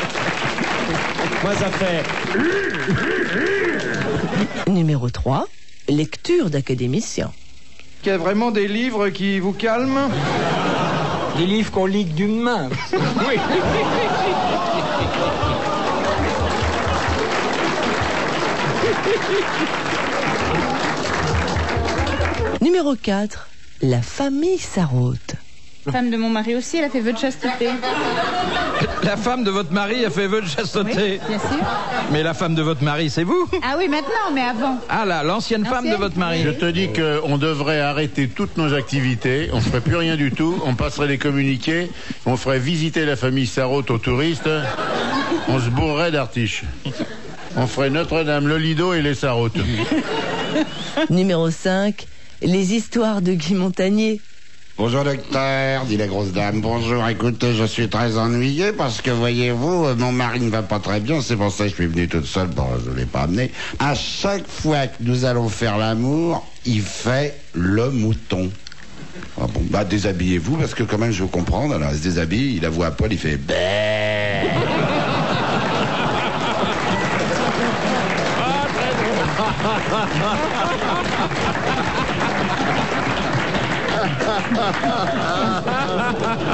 Moi ça fait... Numéro 3, lecture d'académiciens. Il y a vraiment des livres qui vous calment? Des livres qu'on lit d'une main. Oui. Numéro 4, la famille Sarraute. La femme de mon mari aussi, elle a fait vœu de chasteté. La femme de votre mari a fait vœu de chasteté. Oui, bien sûr. Mais la femme de votre mari, c'est vous? Ah oui, maintenant, mais avant. Ah là, l'ancienne femme de votre mari. Je te dis qu'on devrait arrêter toutes nos activités, on ne ferait plus rien du tout, on passerait les communiqués, on ferait visiter la famille Sarraute aux touristes, on se bourrerait d'artiches. On ferait Notre-Dame, le Lido et les Sarrautes. Numéro 5, les histoires de Guy Montagnier. Bonjour docteur, dit la grosse dame. Bonjour, écoutez, je suis très ennuyé parce que voyez-vous, mon mari ne va pas très bien, c'est pour ça que je suis venu toute seule, bon, je ne l'ai pas amené. À chaque fois que nous allons faire l'amour, il fait le mouton. Ah bon, bah déshabillez-vous parce que quand même je veux comprendre, alors il se déshabille, il avoue à poil, il fait bé.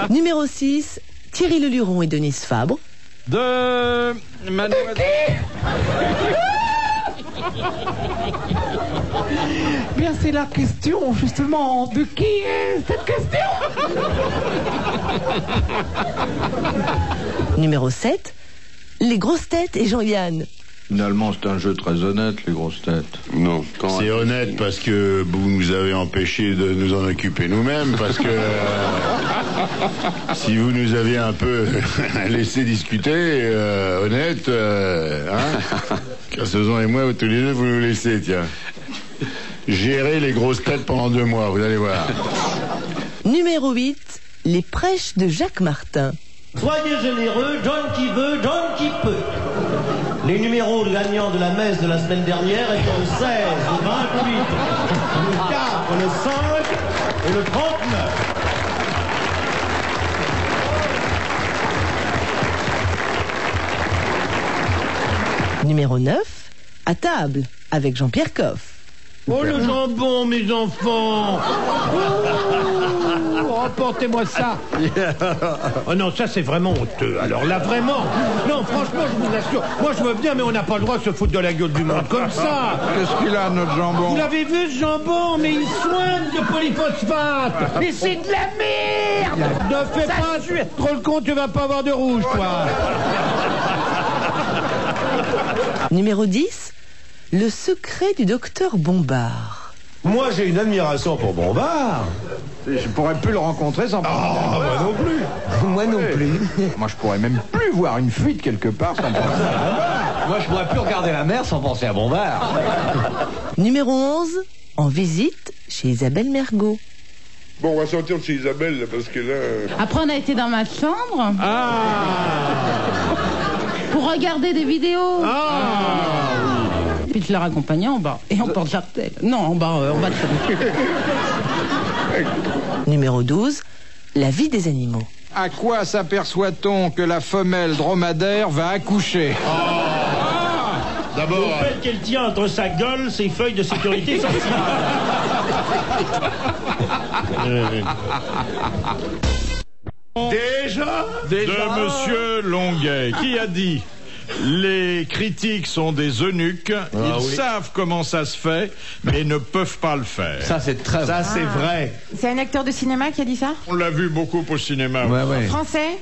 Numéro 6, Thierry Leluron et Denise Fabre. De mademoiselle... Bien, c'est la question, justement, de qui est cette question? Numéro 7, les grosses têtes et Jean-Yann. Finalement, c'est un jeu très honnête, les grosses têtes. Non. C'est honnête parce que vous nous avez empêchés de nous en occuper nous-mêmes, parce que si vous nous aviez un peu laissé discuter, honnête, hein, Cassezon et moi, tous les deux, vous nous laissez, tiens. Gérer les grosses têtes pendant 2 mois, vous allez voir. Numéro 8, les prêches de Jacques Martin. Soyez généreux, John qui veut, John qui peut. Les numéros gagnants de la messe de la semaine dernière étaient le 16, le 28, le 4, le 5 et le 39. Numéro 9, à table, avec Jean-Pierre Coff. Oh, le jambon, mes enfants! Oh, apportez-moi ça! Oh non, ça c'est vraiment honteux. Alors là, vraiment. Non, franchement, je vous assure. Moi, je veux bien, mais on n'a pas le droit de se foutre de la gueule du monde comme ça. Qu'est-ce qu'il a, notre jambon? Vous l'avez vu, ce jambon? Mais il soigne de polyphosphate. Mais c'est de la merde! Ne fais pas trop le con, tu vas pas avoir de rouge, toi. Numéro 10, le secret du docteur Bombard. Moi, j'ai une admiration pour Bombard. Je pourrais plus le rencontrer sans... Ah, moi non plus. Moi non plus. Moi, je pourrais même plus voir une fuite quelque part sans penser à Bombard. Moi, je pourrais plus regarder la mer sans penser à Bombard. Numéro 11, en visite chez Isabelle Mergo. Bon, on va sortir de chez Isabelle, là, parce que là... Après, on a été dans ma chambre. Pour regarder des vidéos. Puis je leur accompagnais en bas. Et en porte-jartel. Non, en bas de chemin. Numéro 12, la vie des animaux. À quoi s'aperçoit-on que la femelle dromadaire va accoucher? D'abord, le fait qu'elle tient entre sa gueule ses feuilles de sécurité sociale. Déjà De Monsieur Longuet, qui a dit: les critiques sont des eunuques, ils savent comment ça se fait, mais ne peuvent pas le faire. Ça, c'est très vrai. Ça, c'est vrai. C'est un acteur de cinéma qui a dit ça? On l'a vu beaucoup au cinéma. Ouais. Français?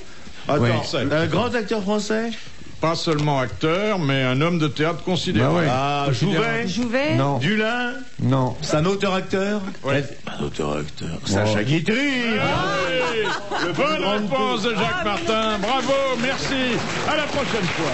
Attends, un grand acteur français? Pas seulement acteur, mais un homme de théâtre considéré. Bah ouais. Ah, Jouvet? Non. Dulin? Non. C'est un auteur-acteur? Ouais. Un auteur-acteur. Sacha Guitry. Bonne réponse de Jacques Martin. Bravo, merci. À la prochaine fois.